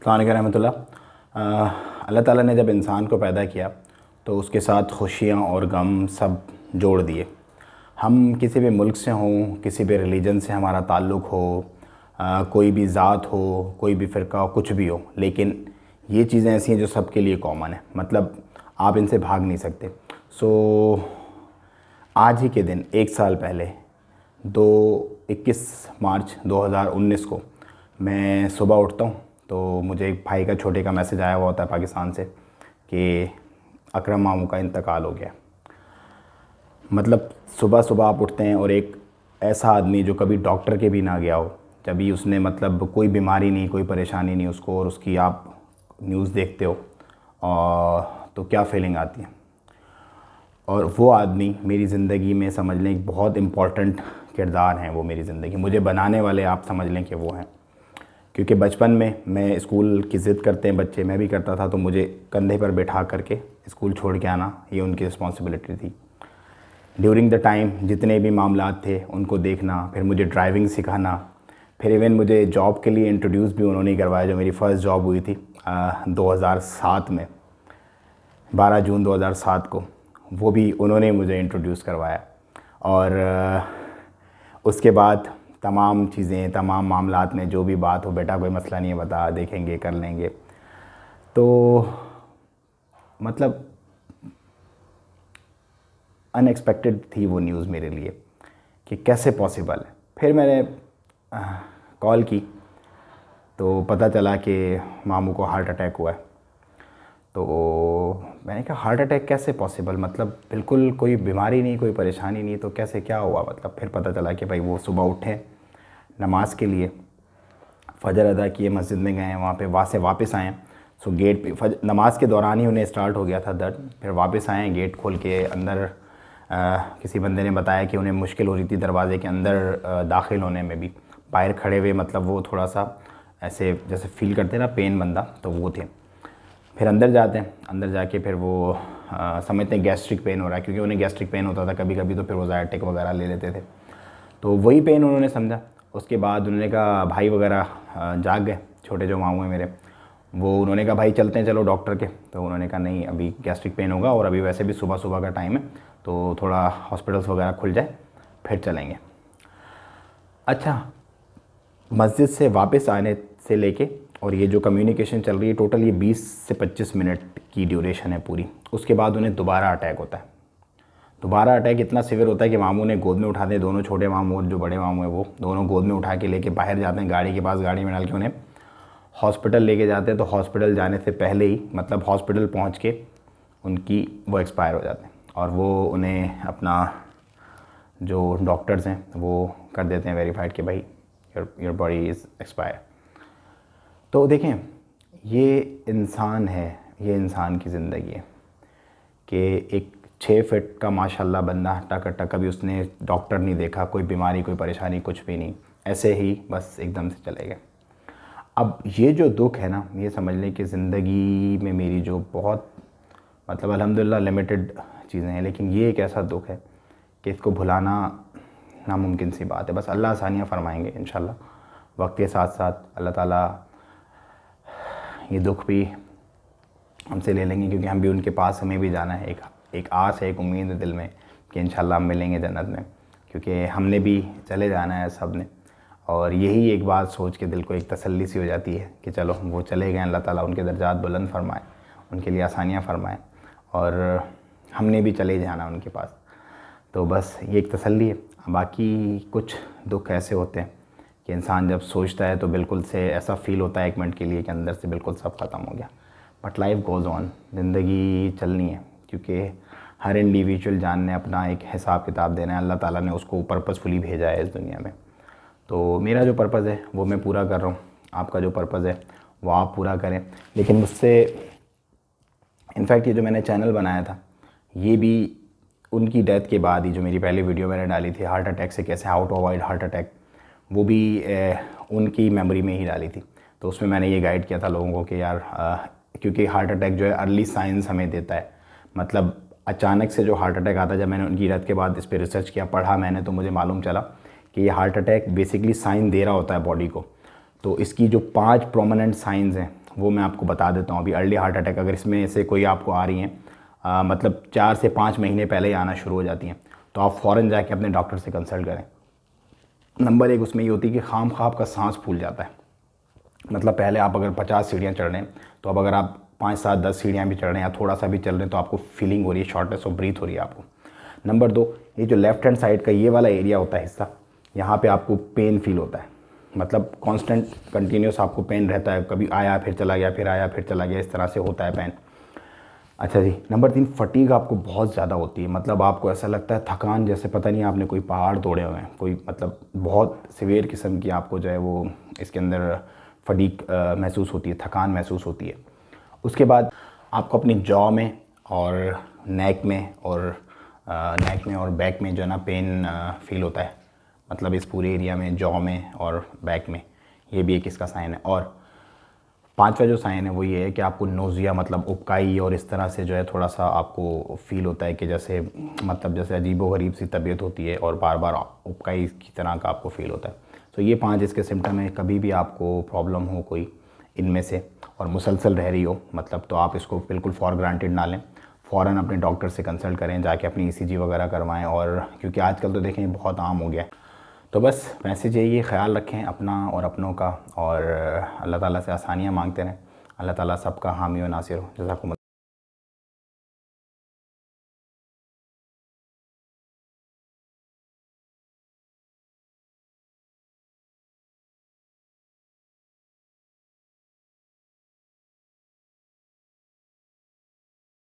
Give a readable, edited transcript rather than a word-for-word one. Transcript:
अस्सलाम वालेकुम रहमतुल्लाह। अल्लाह ताला ने जब इंसान को पैदा किया तो उसके साथ खुशियाँ और गम सब जोड़ दिए। हम किसी भी मुल्क से हों, किसी भी रिलीजन से हमारा ताल्लुक़ हो, कोई भी ज़ात हो, कोई भी फ़िरका हो, कुछ भी हो, लेकिन ये चीज़ें ऐसी हैं जो सबके लिए कॉमन है, मतलब आप इनसे भाग नहीं सकते। आज ही के दिन 1 साल पहले 21 मार्च 2019 को मैं सुबह उठता हूँ तो मुझे एक भाई का छोटे का मैसेज आया हुआ होता है पाकिस्तान से कि अकरम मामू का इंतकाल हो गया। मतलब सुबह सुबह आप उठते हैं और एक ऐसा आदमी जो कभी डॉक्टर के भी ना गया हो, जब भी उसने मतलब कोई बीमारी नहीं, कोई परेशानी नहीं उसको, और उसकी आप न्यूज़ देखते हो और तो क्या फीलिंग आती है। और वो आदमी मेरी ज़िंदगी में समझ लें एक बहुत इम्पॉर्टेंट किरदार हैं। वो मेरी ज़िंदगी मुझे बनाने वाले आप समझ लें कि वो हैं। क्योंकि बचपन में मैं स्कूल की ज़िद करते हैं बच्चे, मैं भी करता था, तो मुझे कंधे पर बैठा करके स्कूल छोड़ के आना ये उनकी रिस्पॉन्सिबिलिटी थी। ड्यूरिंग द टाइम जितने भी मामलात थे उनको देखना, फिर मुझे ड्राइविंग सिखाना, फिर इवन मुझे जॉब के लिए इंट्रोड्यूस भी उन्होंने ही करवाया। जो मेरी फ़र्स्ट जॉब हुई थी 2007 में, 12 जून 2007 को, वो भी उन्होंने मुझे इंट्रोड्यूस करवाया। और उसके बाद तमाम चीज़ें, तमाम मामलात में जो भी बात हो, बेटा कोई मसला नहीं है, बता, देखेंगे, कर लेंगे। तो मतलब अनएक्सपेक्टेड थी वो न्यूज़ मेरे लिए कि कैसे पॉसिबल है। फिर मैंने कॉल की तो पता चला कि मामू को हार्ट अटैक हुआ है। तो मैंने कहा हार्ट अटैक कैसे पॉसिबल, मतलब बिल्कुल कोई बीमारी नहीं, कोई परेशानी नहीं, तो कैसे क्या हुआ मतलब। फिर पता चला कि भाई वो सुबह उठे, नमाज़ के लिए फ़जर अदा किए, मस्जिद में गए, वहाँ पे वहाँ से वापस आए। सो गेट पे नमाज के दौरान ही उन्हें स्टार्ट हो गया था दर्द। फिर वापस आए, गेट खोल के अंदर किसी बंदे ने बताया कि उन्हें मुश्किल हो रही थी दरवाज़े के अंदर दाखिल होने में भी। बाहर खड़े हुए मतलब वो थोड़ा सा ऐसे जैसे फ़ील करते ना पेन बंदा, तो वो थे। फिर अंदर जाते हैं, अंदर जाके फिर वो समझते हैं गैस्ट्रिक पेन हो रहा है, क्योंकि उन्हें गैस्ट्रिक पेन होता था कभी कभी, तो फिर वो ज़ायटेक वगैरह ले लेते थे, तो वही पेन उन्होंने समझा। उसके बाद उन्होंने कहा भाई वगैरह जाग गए, छोटे जो मामू हैं मेरे, वो उन्होंने कहा भाई चलते हैं चलो डॉक्टर के। तो उन्होंने कहा नहीं, अभी गैस्ट्रिक पेन होगा और अभी वैसे भी सुबह सुबह का टाइम है, तो थोड़ा हॉस्पिटल्स वगैरह खुल जाए फिर चलेंगे। अच्छा, मस्जिद से वापस आने से लेके और ये जो कम्युनिकेशन चल रही है टोटल ये 20 से 25 मिनट की ड्यूरेशन है पूरी। उसके बाद उन्हें दोबारा अटैक होता है। दोबारा अटैक इतना सिवियर होता है कि मामू ने गोद में उठाते हैं, दोनों छोटे मामू और जो बड़े मामू हैं वो दोनों गोद में उठा के लेके बाहर जाते हैं गाड़ी के पास, गाड़ी में डाल के उन्हें हॉस्पिटल लेके जाते हैं। तो हॉस्पिटल जाने से पहले ही मतलब हॉस्पिटल पहुंच के उनकी वो एक्सपायर हो जाते हैं, और वो उन्हें अपना जो डॉक्टर्स हैं वो कर देते हैं वेरीफाइड कि भाई योर बॉडी इज़ एक्सपायर। तो देखें, ये इंसान है, ये इंसान की ज़िंदगी है कि एक 6 फीट का माशाल्लाह बंदा हट्टा कट्टा, कभी उसने डॉक्टर नहीं देखा, कोई बीमारी, कोई परेशानी, कुछ भी नहीं, ऐसे ही बस एकदम से चले गए। अब ये जो दुख है ना, ये समझ लें कि ज़िंदगी में मेरी जो बहुत मतलब अल्हम्दुलिल्लाह लिमिटेड चीज़ें हैं, लेकिन ये एक ऐसा दुख है कि इसको भुलाना नामुमकिन सी बात है। बस अल्लाह आसानियाँ फरमाएंगे इंशाल्लाह। वक्त के साथ साथ अल्लाह ताला ये दुख भी हमसे ले लेंगे, क्योंकि हम भी उनके पास, हमें भी जाना है। एक आस है, एक उम्मीद है दिल में कि इंशाल्लाह हम मिलेंगे जन्नत में, क्योंकि हमने भी चले जाना है सब ने। और यही एक बात सोच के दिल को एक तसल्ली सी हो जाती है कि चलो वो चले गए, अल्लाह ताला उनके दर्जात बुलंद फरमाए, उनके लिए आसानियाँ फरमाए, और हमने भी चले जाना उनके पास। तो बस ये एक तसल्ली है। बाकी कुछ दुख ऐसे होते हैं कि इंसान जब सोचता है तो बिल्कुल से ऐसा फ़ील होता है एक मिनट के लिए कि अंदर से बिल्कुल सब ख़त्म हो गया। बट लाइफ गोज़ ऑन, ज़िंदगी चलनी है, क्योंकि हर इंडिविजुअल जान ने अपना एक हिसाब किताब देना है। अल्लाह ताला ने उसको पर्पसफुली भेजा है इस दुनिया में। तो मेरा जो पर्पज़ है वो मैं पूरा कर रहा हूँ, आपका जो पर्पज़ है वो आप पूरा करें। लेकिन मुझसे इनफैक्ट ये जो मैंने चैनल बनाया था ये भी उनकी डेथ के बाद ही, जो मेरी पहली वीडियो मैंने डाली थी हार्ट अटैक से कैसे, how to avoid heart attack, वो भी उनकी मेमोरी में ही डाली थी। तो उसमें मैंने ये गाइड किया था लोगों को कि यार क्योंकि हार्ट अटैक जो है अर्ली साइंस हमें देता है, मतलब अचानक से जो हार्ट अटैक आता है, जब मैंने उनकी डेथ के बाद इस पर रिसर्च किया, पढ़ा मैंने, तो मुझे मालूम चला कि ये हार्ट अटैक बेसिकली साइन दे रहा होता है बॉडी को। तो इसकी जो 5 प्रोमिनेंट साइंस हैं वो मैं आपको बता देता हूँ। अभी अर्ली हार्ट अटैक अगर इसमें से कोई आपको आ रही हैं, मतलब 4 से 5 महीने पहले ही आना शुरू हो जाती हैं, तो आप फ़ौरन जाके अपने डॉक्टर से कंसल्ट करें। नंबर 1 उसमें ये होती है कि खाम-खा आपका सांस फूल जाता है। मतलब पहले आप अगर 50 सीढ़ियाँ चढ़ रहे हैं, तो अब अगर आप 5, 7, 10 सीढ़ियाँ भी चढ़ रहे हैं या थोड़ा सा भी चल रहे हैं, तो आपको फीलिंग हो रही है, शॉर्टनेस ऑफ ब्रीथ हो रही है आपको। नंबर 2, ये जो लेफ्ट हैंड साइड का ये वाला एरिया होता है हिस्सा, यहाँ पे आपको पेन फील होता है। मतलब कांस्टेंट कंटिन्यूस आपको पेन रहता है, कभी आया फिर चला गया, फिर आया फिर चला गया, इस तरह से होता है पेन। अच्छा जी, नंबर 3, फटीग आपको बहुत ज़्यादा होती है। मतलब आपको ऐसा लगता है थकान, जैसे पता नहीं आपने कोई पहाड़ तोड़े हुए हैं, कोई मतलब बहुत सीवियर किस्म की आपको जो है वो इसके अंदर फटीग महसूस होती है, थकान महसूस होती है। उसके बाद आपको अपनी जॉ में और नेक में और बैक में जो है ना पेन फील होता है। मतलब इस पूरे एरिया में, जॉ में और बैक में, ये भी एक इसका साइन है। और 5वां जो साइन है वो ये है कि आपको नोज़िया, मतलब उबकाई, और इस तरह से जो है थोड़ा सा आपको फील होता है कि जैसे मतलब जैसे अजीबो-गरीब सी तबीयत होती है और बार बार उबकाई की तरह का आपको फील होता है। तो ये 5 इसके सिम्टम हैं। कभी भी आपको प्रॉब्लम हो कोई इनमें से और मुसलसल रह रही हो, मतलब तो आप इसको बिल्कुल फॉर ग्रांटेड ना लें, फ़ौरन अपने डॉक्टर से कंसल्ट करें, जाके अपनी ईसीजी वगैरह करवाएं। और क्योंकि आजकल तो देखें बहुत आम हो गया है। तो बस मैसेज यही है, ख्याल रखें अपना और अपनों का, और अल्लाह ताला से आसानियाँ मांगते रहें। अल्लाह ताला सबका हामी व नासिर हो। जज़ाकुमुल्लाह।